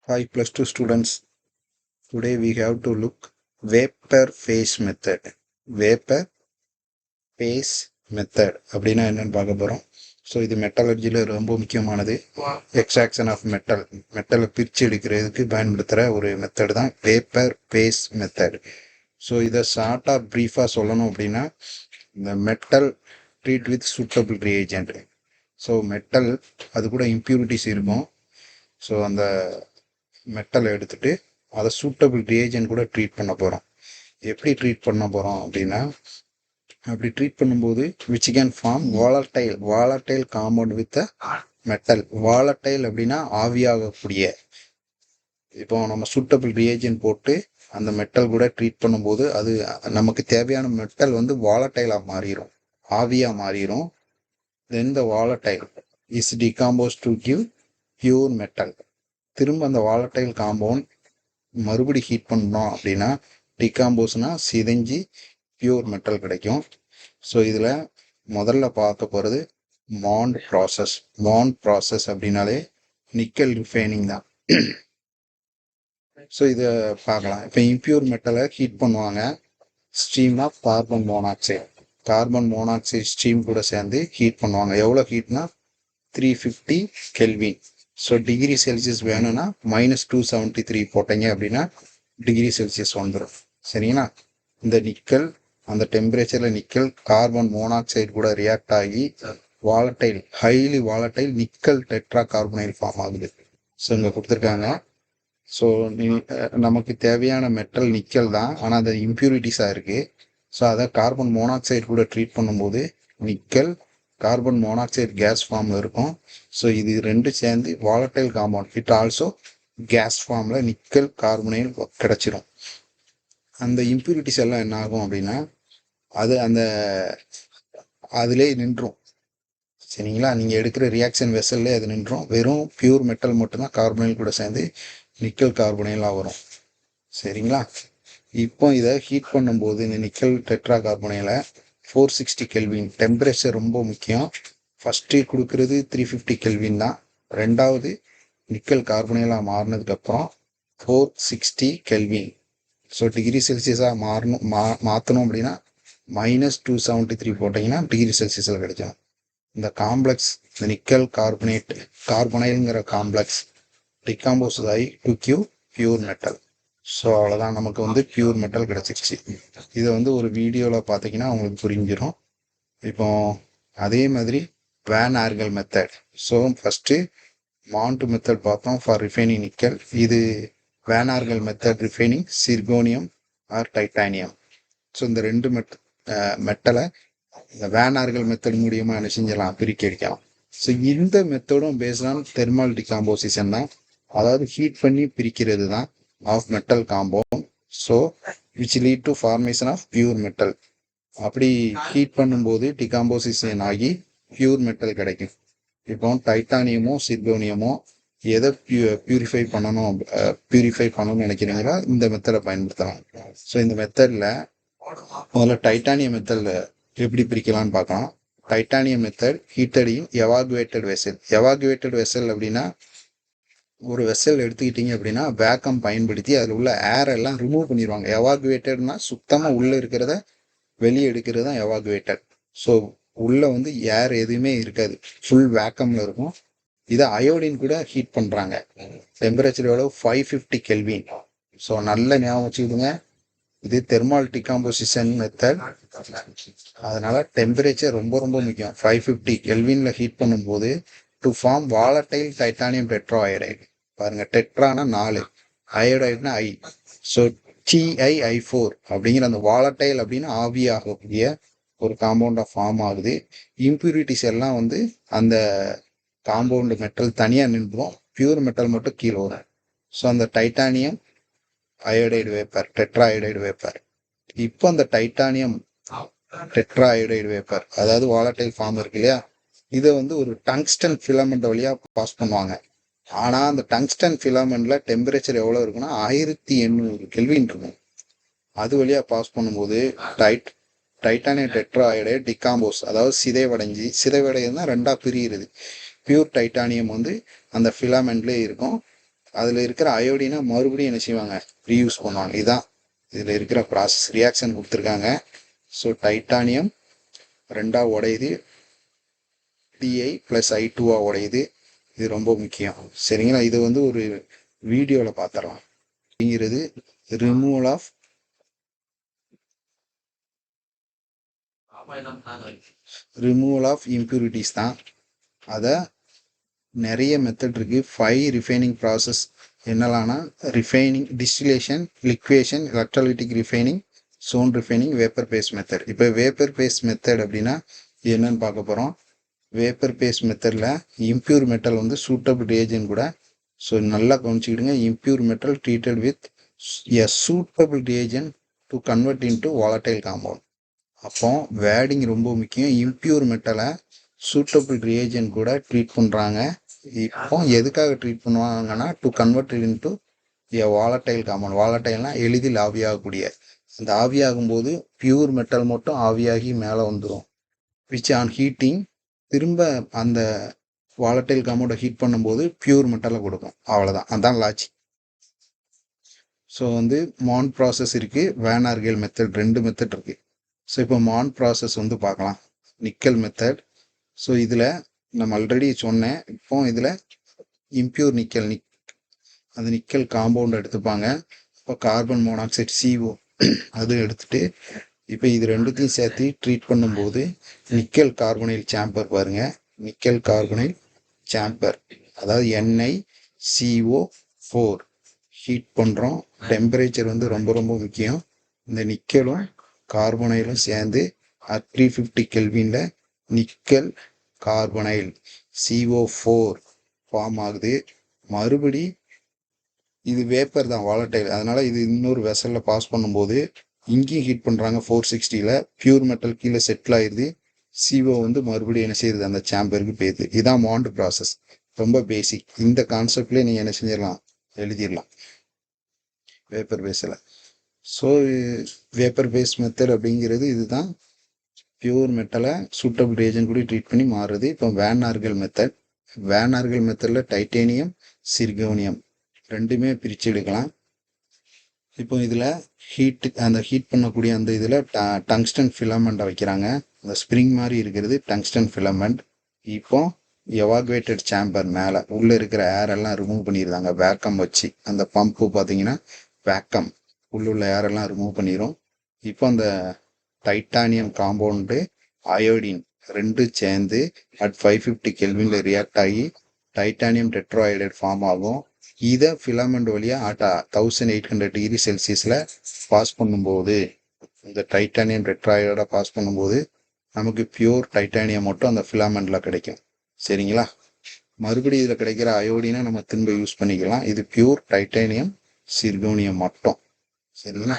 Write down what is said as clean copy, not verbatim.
Hi plus 2 students. Today we have to look vapor phase method. Vapor phase method அப்படின்னா என்னன்னு பார்க்க போகிறோம். So இது மெட்டாலர்ஜியில் ரொம்ப முக்கியமானது. எக்ஸ்ட்ராக்ஷன் ஆஃப் மெட்டலை பிரித்து எடுக்கிறதுக்கு பயன்படுத்துகிற ஒரு மெத்தட் தான் வேப்பர் பேஸ் மெத்தட். ஸோ இதை ஷார்ட்டாக ப்ரீஃபாக சொல்லணும் அப்படின்னா இந்த metal treat with suitable reagent. So metal அது கூட இம்ப்யூரிட்டிஸ் இருக்கும். ஸோ அந்த மெட்டலை எடுத்துட்டு அதை சூட்டபிள் ரியேஜென்ட் கூட ட்ரீட் பண்ண போகிறோம். எப்படி ட்ரீட் பண்ண போகிறோம் அப்படின்னா, அப்படி ட்ரீட் பண்ணும்போது which can form volatile compound with metal. Volatile அப்படின்னா ஆவியாகக்கூடிய. இப்போ நம்ம சூட்டபிள் ரியேஜென்ட் போட்டு அந்த மெட்டல் கூட ட்ரீட் பண்ணும்போது அது நமக்கு தேவையான மெட்டல் வந்து வாலட்டைலாக மாறிடும், ஆவியாக மாறிடும். Then the volatile is decompose to give pure metal. திரும்ப அந்த வாலட்டைல் காம்பவுண்ட் மறுபடி ஹீட் பண்ணோம் அப்படின்னா டிகாம்போஸ்னா சிதைஞ்சி பியூர் மெட்டல் கிடைக்கும். ஸோ இதில் முதல்ல பார்க்க போகிறது மாண்ட் ப்ராசஸ் அப்படின்னாலே நிக்கல் ரிஃபைனிங் தான். ஸோ இதை பார்க்கலாம். இப்போ இம்பியூர் மெட்டலை ஹீட் பண்ணுவாங்க stream of carbon monoxide stream கூட சேர்ந்து ஹீட் பண்ணுவாங்க. எவ்வளோ ஹீட்னா 350 கெல்வின். ஸோ டிகிரி செல்சியஸ் வேணும்னா -273 போட்டீங்க அப்படின்னா டிகிரி செல்சியஸ் வந்துடும். சரிங்களா? இந்த நிக்கல் அந்த டெம்பரேச்சரில் நிக்கல் கார்பன் மோனாக்சைடு கூட ரியாக்ட் ஆகி highly volatile nickel tetra carbonyl form ஆகுது. ஸோ இங்கே கொடுத்துருக்காங்க. ஸோ நமக்கு தேவையான மெட்டல் நிக்கல் தான், ஆனால் அது இம்ப்யூரிட்டிஸாக இருக்குது. ஸோ அதை கார்பன் மோனாக்சைடு கூட ட்ரீட் பண்ணும்போது நிக்கல் கார்பன் மோனாக்சைடு கேஸ் ஃபார்மில் இருக்கும். ஸோ இது ரெண்டு சேர்ந்து volatile compound, it also gas ஃபார்மில் நிக்கல் கார்பனைல் கிடச்சிரும். அந்த இம்ப்யூரிட்டிஸ் எல்லாம் என்ன ஆகும் அப்படின்னா அது அதிலே நின்றும். சரிங்களா? நீங்கள் எடுக்கிற ரியாக்ஷன் வெசல்லே அது நின்றும். வெறும் பியூர் மெட்டல் மட்டும்தான் கார்பனைல் கூட சேர்ந்து நிக்கல் கார்பனைலாக வரும். சரிங்களா? இப்போ இதை ஹீட் பண்ணும்போது இந்த நிக்கல் டெட்ரா கார்பனைலை 460 கெல்வின் டெம்பரேச்சர் ரொம்ப முக்கியம். ஃபஸ்ட்டு கொடுக்குறது 350 கெல்வின் தான். ரெண்டாவது நிக்கல் கார்பனைலாக மாறினதுக்கப்புறம் 460 கெல்வின். ஸோ டிகிரி செல்சியஸாக மாற்றணும் அப்படின்னா -273 போட்டிங்கன்னா டிகிரி செல்சியஸில் கிடைக்கும். இந்த காம்ப்ளெக்ஸ் இந்த நிக்கல் கார்பனைலுங்கிற காம்ப்ளெக்ஸ் டிகாம்போஸ் ஆகி to give pure metal. So அவ்வளோதான், நமக்கு வந்து பியூர் மெட்டல் கிடச்சிருச்சு. இதை வந்து ஒரு வீடியோவில் பார்த்தீங்கன்னா உங்களுக்கு புரிஞ்சிடும். இப்போ அதே மாதிரி van Arkel method. So first Mond method பார்த்தோம் ஃபார் ரிஃபைனிங் நிக்கல். இது van Arkel method refining zirconium or titanium. So இந்த ரெண்டு மெட்டலை இந்த வேன் ஆர்கல் மெத்தட் மூலியமாக என்ன செஞ்சலாம், பிரிக்க அடிக்கலாம். ஸோ இந்த மெத்தடும் பேஸ்ட் ஆன் தெர்மல் டிகாம்போசிஷன் தான், அதாவது ஹீட் பண்ணி பிரிக்கிறது தான் of metal compound. So which lead to formation of pure metal. அப்படி ஹீட் பண்ணும்போது டிகாம்போசிஷன் ஆகி பியூர் மெட்டல் கிடைக்கும். இப்போ டைட்டானியமோ சிர்கோனியமோ எதை பியூரிஃபை பண்ணணும்னு நினைக்கிறீங்களா இந்த மெத்தடை பயன்படுத்தலாம். ஸோ இந்த மெத்தடில் முதல்ல டைட்டானியம் மெத்தடில் எப்படி பிரிக்கலான்னு பார்க்கலாம். டைட்டானியம் மெத்தட் ஹீட்டட் இன் எவாகுவேட்டட் வெசல் அப்படின்னா ஒரு வெசல் எடுத்துக்கிட்டீங்க அப்படின்னா வேக்கம் பயன்படுத்தி அதில் உள்ள ஏர் எல்லாம் ரிமூவ் பண்ணிடுவாங்க. எவாகுவேட்டட்னா சுத்தமாக உள்ளே இருக்கிறத வெளியே எடுக்கிறது தான் எவாகுவேட்டட். ஸோ உள்ளே வந்து ஏர் எதுவுமே இருக்காது, ஃபுல் வேக்கமில் இருக்கும். இதை அயோடின் கூட ஹீட் பண்ணுறாங்க. டெம்பரேச்சர் எவ்வளோ 550 கெல்வின். ஸோ நல்ல ஞாபகம் வச்சுக்கிடுங்க, இது தெர்மல் டிகாம்போசிஷன் மெத்தட். அதனால டெம்பரேச்சர் ரொம்ப ரொம்ப முக்கியம். 550 கெல்வினில் ஹீட் பண்ணும்போது to form volatile titanium tetra iodide. பாருங்க, டெட்ரானா 4, அயோடைடுனா I. ஸோ TiI4 அப்படிங்கிற அந்த வாலட்டைல் அப்படின்னு ஆவியாகக்கூடிய ஒரு காம்பவுண்டாக ஃபார்ம் ஆகுது. இம்ப்யூரிட்டிஸ் எல்லாம் வந்து அந்த காம்பவுண்டு மெட்டல் தனியாக நின்றுடும், பியூர் மெட்டல் மட்டும் கீழே வரும். ஸோ அந்த titanium iodide vapour, tetra iodide vapour. இப்போ அந்த டைட்டானியம் டெட்ரா அயோடைடு வேப்பர், அதாவது வாலட்டைல் ஃபார்ம் இருக்கு இல்லையா, இதை வந்து ஒரு டங்ஸ்டன் ஃபிலமெண்ட் வழியாக பாஸ் பண்ணுவாங்க. ஆனால் அந்த டங்ஸ்டன் ஃபிலமெண்ட்டில் டெம்பரேச்சர் எவ்வளோ இருக்குன்னா 1800 கெல்வின் இருக்கும். அது வழியாக பாஸ் பண்ணும்போது டைட்டானியம் டெட்ரா அயோடைடு டிகாம்போஸ், அதாவது சிதைவடைஞ்சுன்னா ரெண்டாக பிரிகிறது. பியூர் டைட்டானியம் வந்து அந்த ஃபிலமெண்ட்லேயே இருக்கும், அதில் இருக்கிற அயோடினை மறுபடியும் என்ன செய்வாங்க, ரீயூஸ் பண்ணுவாங்க. இதுதான் இதில் இருக்கிற ப்ராசஸ். ரியாக்ஷன் கொடுத்துருக்காங்க. ஸோ டைட்டானியம் 2ஆ உடையுது, Ti+I2ஆ உடையுது. இது ரொம்ப முக்கியம். சரிங்களா? இது வந்து ஒரு வீடியோவில் பார்த்துடலாம். அப்படிங்கிறது ரிமூவல் ஆஃப் இம்ப்யூரிட்டிஸ் தான். அதை நிறைய மெத்தட் இருக்கு. 5 ரிஃபைனிங் ப்ராசஸ் என்னலாம்னா refining, distillation, liquation, electrolytic refining, zone refining, vapour phase method. இப்போ வேப்பர் பேஸ் மெத்தட் அப்படின்னா என்னன்னு பார்க்க போகிறோம். வேப்பர் பேஸ் மெத்தடில் இம்ப்யூர் மெட்டல் வந்து சூட்டபிள் ரியேஜென்ட் கூட. ஸோ நல்லா கவனிச்சுக்கிடுங்க. Impure metal treated with a suitable reagent to convert into volatile compound. அப்போ வேடிங் ரொம்ப முக்கியம். இம்ப்யூர் மெட்டலை சூட்டபிள் ரியேஜென்ட் கூட ட்ரீட் பண்ணுறாங்க. இப்போ எதுக்காக ட்ரீட் பண்ணுவாங்கன்னா to convert into a volatile compound. வாலடைல்னா எளிதில் ஆவியாகக்கூடிய. அந்த ஆவியாகும்போது பியூர் மெட்டல் மட்டும் ஆவியாகி மேலே வந்துடும். விச் ஆன் ஹீட்டிங் திரும்ப அந்த வாலடைல் காம்பவுண்டை ஹீட் பண்ணும்போது பியூர் மெட்டலை கொடுக்கும். அவ்வளோதான், அதான் லாஜிக். ஸோ வந்து மான் ப்ராசஸ் இருக்குது, வேன் ஆர்கேல் மெத்தட், 2 மெத்தட் இருக்குது. ஸோ இப்போ மான் ப்ராசஸ் வந்து பார்க்கலாம். Nickel method. ஸோ இதில் நம்ம ஆல்ரெடி சொன்னேன். இப்போ இதில் இம்ப்யூர் நிக்கல், அந்த நிக்கல் காம்பவுண்ட் எடுத்துப்பாங்க. இப்போ கார்பன் மோனாக்சைடு CO அது எடுத்துட்டு இப்போ இது ரெண்டுத்தையும் சேர்த்து ட்ரீட் பண்ணும்போது நிக்கல் கார்பனைல் சாம்பர் பாருங்கள். நிக்கல் கார்பனைல் சாம்பர், அதாவது NiCO4 ஹீட் பண்ணுறோம். டெம்பரேச்சர் வந்து ரொம்ப ரொம்ப முக்கியம். இந்த நிக்கலும் கார்பனைலும் சேர்ந்து at 350 கெல்வினில் நிக்கல் கார்பனைல் CO4 ஃபார்ம் ஆகுது. மறுபடி இது வேப்பர் தான், வாலடைல். அதனால இது இன்னொரு வெசலில் பாஸ் பண்ணும்போது இங்கேயும் ஹீட் பண்ணுறாங்க 460ல். பியூர் மெட்டல் கீழே செட்டில் ஆயிடுது. CO வந்து மறுபடியும் என்ன செய்யுது, அந்த சாம்பருக்கு போயிடுது. இதுதான் மாண்ட் ப்ராசஸ். ரொம்ப பேசிக். இந்த கான்செப்ட்லேயே நீங்கள் என்ன செஞ்சிடலாம், எழுதிடலாம் வேப்பர் பேஸில். ஸோ வேப்பர் பேஸ் மெத்தட் அப்படிங்கிறது இதுதான். பியூர் மெட்டலை சூட்டபிள் ரியேஜென்ட் கூட ட்ரீட் பண்ணி மாறுது. இப்போ வேன் ஆர்கல் மெத்தட். வேன் ஆர்கல் மெத்தடில் டைட்டேனியம், சிர்கோனியம் ரெண்டுமே பிரித்து எடுக்கலாம். இப்போ இதில் அந்த ஹீட் பண்ணக்கூடிய அந்த இதில் டங்ஸ்டன் ஃபிலமெண்ட்டை வைக்கிறாங்க. அந்த ஸ்ப்ரிங் மாதிரி இருக்கிறது டங்ஸ்டன் ஃபிலமெண்ட். இப்போ எவாகுவேட்டட் சாம்பர் மேலே உள்ளே இருக்கிற ஏரெல்லாம் ரிமூவ் பண்ணிடுறாங்க வேக்கம் வச்சு. அந்த பம்பு பார்த்தீங்கன்னா வேக்கம் உள்ள ஏரெல்லாம் ரிமூவ் பண்ணிடும். இப்போ அந்த டைட்டானியம் காம்பவுண்டு அயோடின் ரெண்டும் சேர்ந்து at 550 கெல்வினில் ரியாக்ட் ஆகி டைட்டானியம் டெட்ராய்டைட் ஃபார்ம் ஆகும். இதை ஃபிலமெண்ட் வழியாக 1800 டிகிரி செல்சியஸில் பாஸ் பண்ணும்போது, இந்த டைட்டானியம் டெட்ராய்டோட பாஸ் பண்ணும்போது நமக்கு பியூர் டைட்டானியம் மட்டும் அந்த ஃபிலமெண்டில் கிடைக்கும். சரிங்களா? மறுபடியும் இதில் கிடைக்கிற அயோடினை நம்ம திரும்ப யூஸ் பண்ணிக்கலாம். இது பியூர் டைட்டானியம், சிர்கோனியம் மட்டும். சரிங்களா?